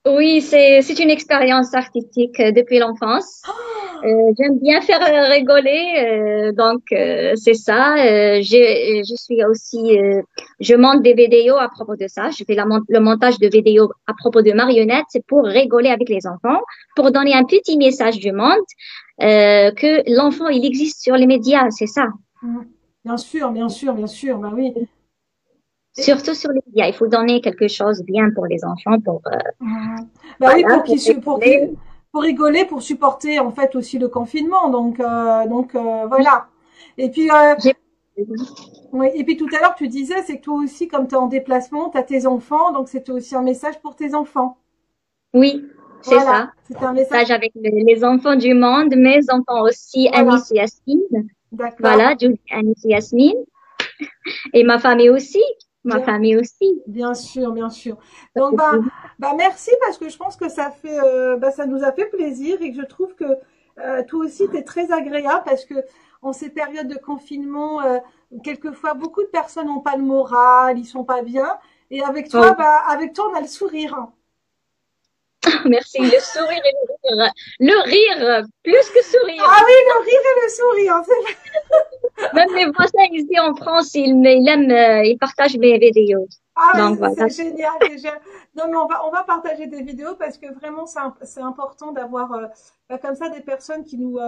Oui, c'est une expérience artistique depuis l'enfance. J'aime bien faire rigoler, c'est ça. Je suis aussi, je monte des vidéos à propos de ça. Je fais le montage de vidéos à propos de marionnettes, c'est pour rigoler avec les enfants, pour donner un petit message du monde que l'enfant il existe sur les médias, c'est ça. Mm. Bien sûr, bien sûr, bien sûr. Bah oui. Et, Surtout sur les médias, il faut donner quelque chose bien pour les enfants, mm. Bah oui, voilà, pour rigoler. pour rigoler, pour supporter en fait aussi le confinement. Voilà. Et puis J'ai- oui, et puis tout à l'heure tu disais c'est que toi aussi comme tu es en déplacement, tu as tes enfants, donc c'était aussi un message pour tes enfants. Oui, c'est Voilà, ça. c'était un message. Partage avec les enfants du monde, mes enfants aussi, Voilà, Anis et Yasmine. d'accord. Voilà, Julie, Anis et Yasmine. Et ma famille aussi. Ma Bien, famille aussi. bien sûr, bien sûr. Donc bah merci parce que je pense que ça fait ça nous a fait plaisir et que je trouve que toi aussi tu es très agréable parce que en ces périodes de confinement quelquesois beaucoup de personnes n'ont pas le moral, ils sont pas bien et Oh, avec toi on a le sourire. merci. Le sourire et le rire. Le rire, plus que sourire. Ah oui, le rire et le sourire, Même mes voisins ici en France, ils aiment, ils partagent mes vidéos. ah, Donc mais voilà. c'est génial, c'est génial. Non, mais on va partager des vidéos parce que vraiment, c'est important d'avoir comme ça des personnes qui nous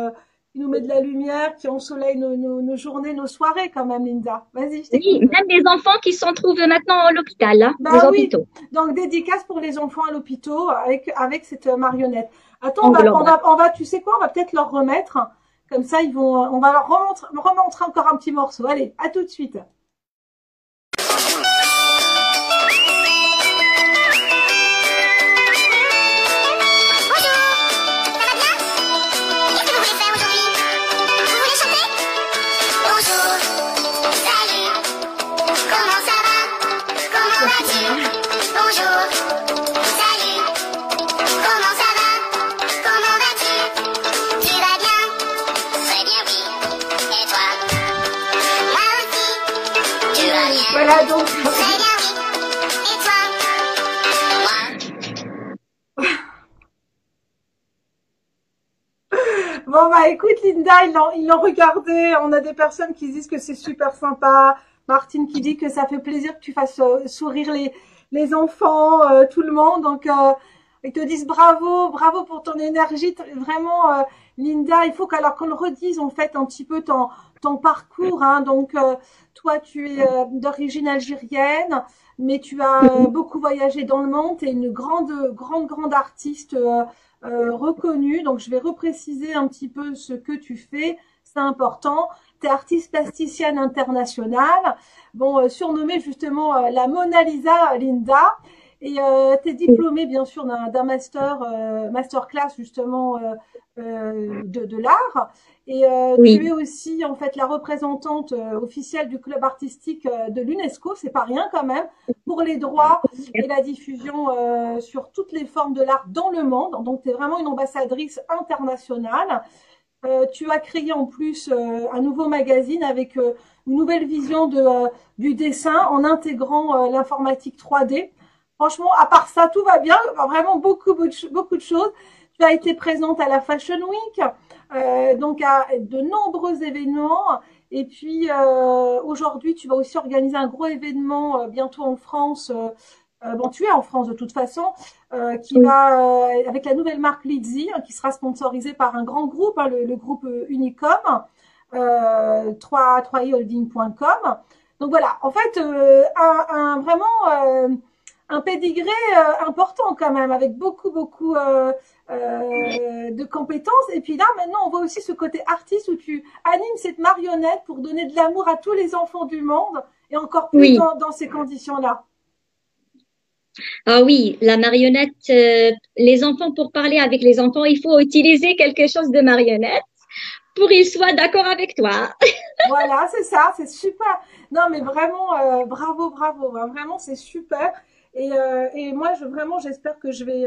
mettent de la lumière, qui ensoleillent nos journées, nos soirées quand même, Linda. Vas-y, je Oui, t'écoute. même les enfants qui se trouvent maintenant à l'hôpital, là, aux Bah oui, hôpitaux. donc dédicace pour les enfants à l'hôpital avec cette marionnette. Attends, On global. tu sais quoi, on va peut-être leur remettre. Comme ça, on va leur remontrer encore un petit morceau. Allez, à tout de suite. Voilà donc. Bon bah écoute Linda, ils l'ont regardé. On a des personnes qui disent que c'est super sympa. Martine qui dit que ça fait plaisir que tu fasses sourire les enfants, tout le monde. Donc ils te disent bravo, bravo pour ton énergie. Vraiment Linda, il faut qu'alors qu'on le redise en fait un petit peu ton parcours. Hein. Donc toi tu es d'origine algérienne, mais tu as beaucoup voyagé dans le monde. Tu es une grande artiste. Reconnu. Donc, je vais repréciser un petit peu ce que tu fais. C'est important. Tu es artiste plasticienne internationale. Bon, surnommée justement la Mona Lisa Linda. Et tu es diplômée, bien sûr, d'un masterclass justement de l'art. Et tu es Oui, aussi, en fait, la représentante officielle du club artistique de l'UNESCO. C'est pas rien quand même pour les droits et la diffusion sur toutes les formes de l'art dans le monde. Donc, tu es vraiment une ambassadrice internationale. Tu as créé en plus un nouveau magazine avec une nouvelle vision du dessin en intégrant l'informatique 3D. Franchement, à part ça, tout va bien. Vraiment beaucoup de choses. Tu as été présente à la Fashion Week, donc à de nombreux événements. Et puis aujourd'hui, tu vas aussi organiser un gros événement bientôt en France. Bon, tu es en France de toute façon, qui oui, va avec la nouvelle marque Lizzy, hein, qui sera sponsorisée par un grand groupe, hein, le groupe Unicom, 3iholding.com. Donc voilà, en fait, vraiment un pédigré important quand même, avec beaucoup de compétences. Et puis là, maintenant, on voit aussi ce côté artiste où tu animes cette marionnette pour donner de l'amour à tous les enfants du monde, et encore plus oui. dans ces conditions-là. Ah oui, la marionnette, les enfants, pour parler avec les enfants, il faut utiliser quelque chose de marionnette pour qu'il soit d'accord avec toi. Voilà, c'est ça, c'est super. Non, mais vraiment, bravo, bravo. Hein, vraiment, c'est super. Et moi, vraiment, j'espère que je vais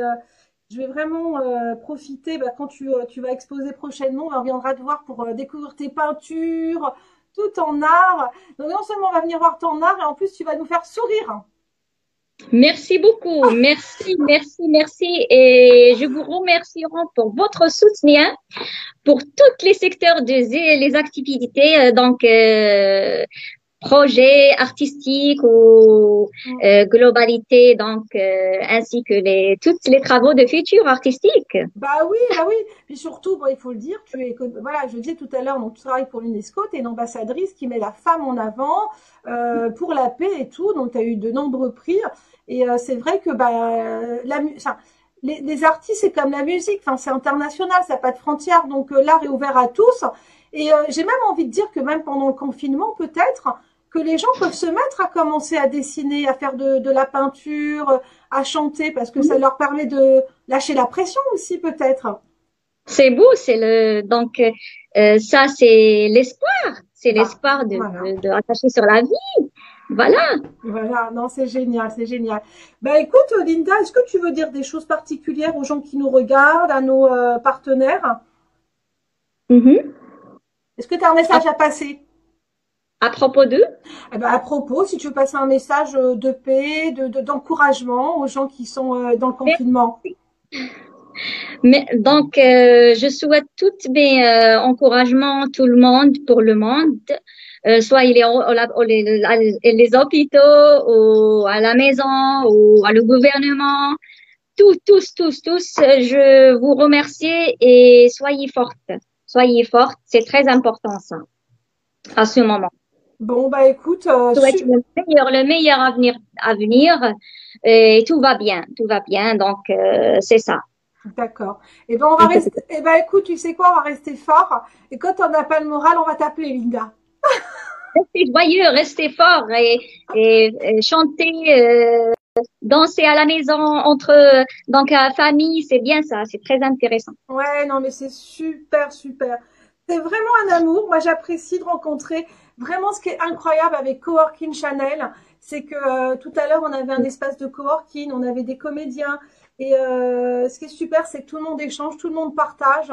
vraiment profiter bah, quand tu vas exposer prochainement. On viendra te voir pour découvrir tes peintures, tout en art. Donc, non seulement on va venir voir ton art, et en plus, tu vas nous faire sourire. Merci beaucoup. Merci, merci, merci. Et je vous remercie pour votre soutien pour tous les secteurs les activités, projets artistiques ou globalité, ainsi que tous les travaux de futur artistiques. Bah oui, bah oui. Puis surtout, bon, il faut le dire, voilà, je le disais tout à l'heure, donc tu travailles pour l'UNESCO, tu es une ambassadrice qui met la femme en avant pour la paix et tout. Donc tu as eu de nombreux prix. Et c'est vrai que bah enfin, les artistes, c'est comme la musique, enfin c'est international, ça n'a pas de frontières. Donc l'art est ouvert à tous. Et j'ai même envie de dire que même pendant le confinement, peut-être que les gens peuvent se mettre à commencer à dessiner, à faire de la peinture, à chanter, parce que ça leur permet de lâcher la pression aussi, peut-être. C'est beau, ça c'est l'espoir, c'est Bah, l'espoir voilà. de attacher sur la vie. Voilà. Voilà, non, c'est génial, c'est génial. Bah écoute, Linda, est-ce que tu veux dire des choses particulières aux gens qui nous regardent, à nos partenaires? Mhm. Est-ce que tu as un À, message à passer? à propos d'eux. Eh ben, à propos, si tu veux passer un message de paix, d'encouragement aux gens qui sont dans le confinement. Mais je souhaite tous mes encouragements, tout le monde, pour le monde, soit il est les hôpitaux, ou à la maison, ou à le gouvernement, tous. Je vous remercie et soyez fortes, c'est très important ça, à ce moment. Bon, bah écoute, Je souhaite le meilleur à venir, et tout va bien, c'est ça. d'accord. Eh ben, on va rester. Eh ben, écoute, tu sais quoi, on va rester fort. Et quand on n'a pas le moral, on va t'appeler, Linda. Restez joyeux, restez fort et chantez, danser à la maison à famille, c'est bien ça, c'est très intéressant. Ouais, non, mais c'est super, super. C'est vraiment un amour. Moi, j'apprécie de rencontrer. Vraiment, ce qui est incroyable avec Coworking Channel, c'est que tout à l'heure, on avait un espace de coworking, on avait des comédiens. Et ce qui est super, c'est que tout le monde échange, tout le monde partage.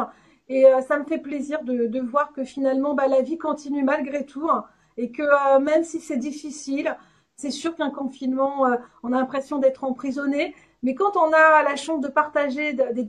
Et ça me fait plaisir de voir que finalement, bah, la vie continue malgré tout. Hein, et que même si c'est difficile, c'est sûr qu'un confinement, on a l'impression d'être emprisonné. Mais quand on a la chance de partager des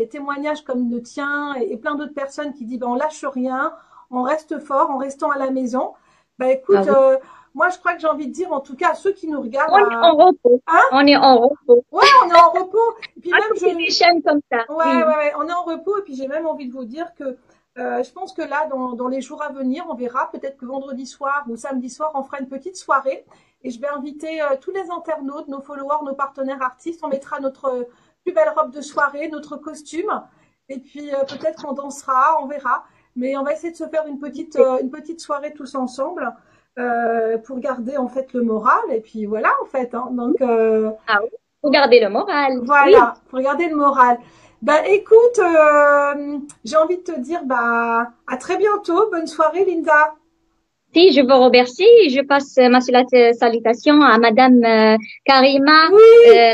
témoignages comme le tien et plein d'autres personnes qui disent ben, on lâche rien, on reste fort en restant à la maison, bah Ah écoute, oui. moi je crois que j'ai envie de dire en tout cas à ceux qui nous regardent, On est en repos, hein, on est en repos. ouais, on est en repos. Et puis À même côté des chaînes comme ça, ouais, ouais, oui. ouais, on est en repos. Et puis j'ai même envie de vous dire que je pense que là, dans les jours à venir, on verra peut-être que vendredi soir ou samedi soir, on fera une petite soirée. Et je vais inviter tous les internautes, nos followers, nos partenaires artistes. On mettra notre plus belle robe de soirée, notre costume. Et puis peut-être qu'on dansera, on verra. Mais on va essayer de se faire une petite soirée tous ensemble pour garder en fait le moral. Et puis voilà en fait. Hein. Donc Ah oui, faut garder le moral, oui. voilà, pour garder le moral. Bah écoute, j'ai envie de te dire bah à très bientôt. Bonne soirée, Linda. Si, je vous remercie. Je passe ma salutation à Madame Karima, Oui, euh,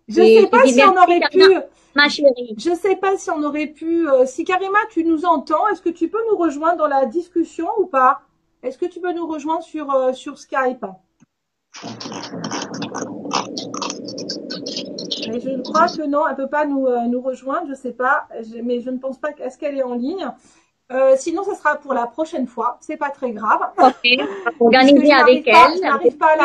je sais qui pas dit si on merci, aurait pu. Karima, ma chérie. Je sais pas si on aurait pu. Si Karima, tu nous entends, est-ce que tu peux nous rejoindre dans la discussion ou pas? Est-ce que tu peux nous rejoindre sur Skype? Mais je crois que non, elle peut pas nous rejoindre. Je sais pas, mais je ne pense pas qu'est-ce qu'elle est en ligne. Sinon, ça sera pour la prochaine fois. C'est pas très grave, Ok, on va puisque organiser avec elle, je avec n'arrive pas à avec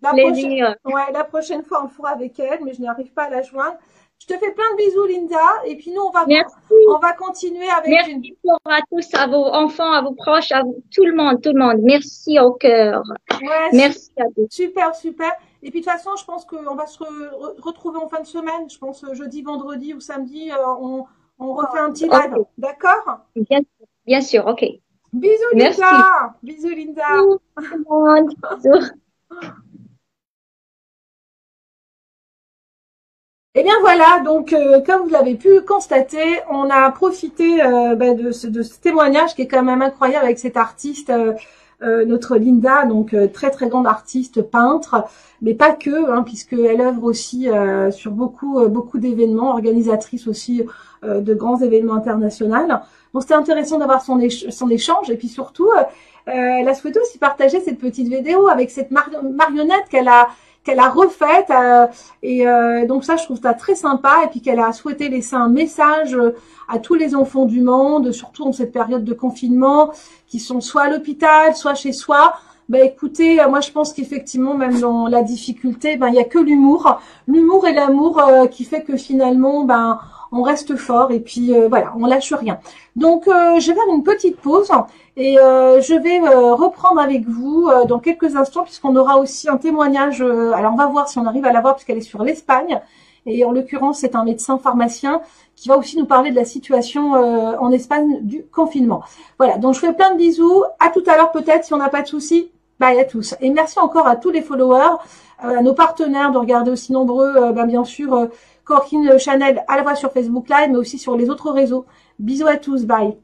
la prochaine, plaisir. ouais, la prochaine fois, on le fera avec elle, mais je n'arrive pas à la joindre. Je te fais plein de bisous, Linda. Et puis nous, Merci. on va continuer avec une. Merci pour à tous, à vos enfants, à vos proches, à vous, tout le monde, tout le monde. Merci au cœur. Ouais, Merci à tous. super, super. Et puis de toute façon, je pense qu'on va se retrouver en fin de semaine. Je pense jeudi, vendredi ou samedi, on refait un petit live. Ok, D'accord? bien sûr, ok. Bisous, Merci. Linda. Bisous, Linda. Tout le monde. Bisous. Eh bien voilà, donc comme vous l'avez pu constater, on a profité de ce témoignage qui est quand même incroyable avec cet artiste, notre Linda, donc très très grande artiste peintre, mais pas que, hein, puisqu'elle œuvre aussi sur beaucoup d'événements, organisatrice aussi de grands événements internationaux. Donc c'était intéressant d'avoir son échange, et puis surtout, elle a souhaité aussi partager cette petite vidéo avec cette marionnette qu'elle a refaite, donc ça je trouve ça très sympa, et puis qu'elle a souhaité laisser un message à tous les enfants du monde, surtout en cette période de confinement, qui sont soit à l'hôpital, soit chez soi. Ben écoutez, moi je pense qu'effectivement même dans la difficulté, ben il y a que l'humour et l'amour qui fait que finalement ben on reste fort, et puis voilà, on lâche rien. Donc je vais faire une petite pause, et je vais reprendre avec vous dans quelques instants, puisqu'on aura aussi un témoignage. Alors on va voir si on arrive à la voir, puisqu'elle est sur l'Espagne, et en l'occurrence c'est un médecin pharmacien qui va aussi nous parler de la situation en Espagne du confinement. Voilà, donc je fais plein de bisous, à tout à l'heure peut-être si on n'a pas de soucis. Bye à tous, et merci encore à tous les followers, à nos partenaires de regarder aussi nombreux, bien sûr, Coworking Channel à la fois sur Facebook Live, mais aussi sur les autres réseaux. Bisous à tous, bye.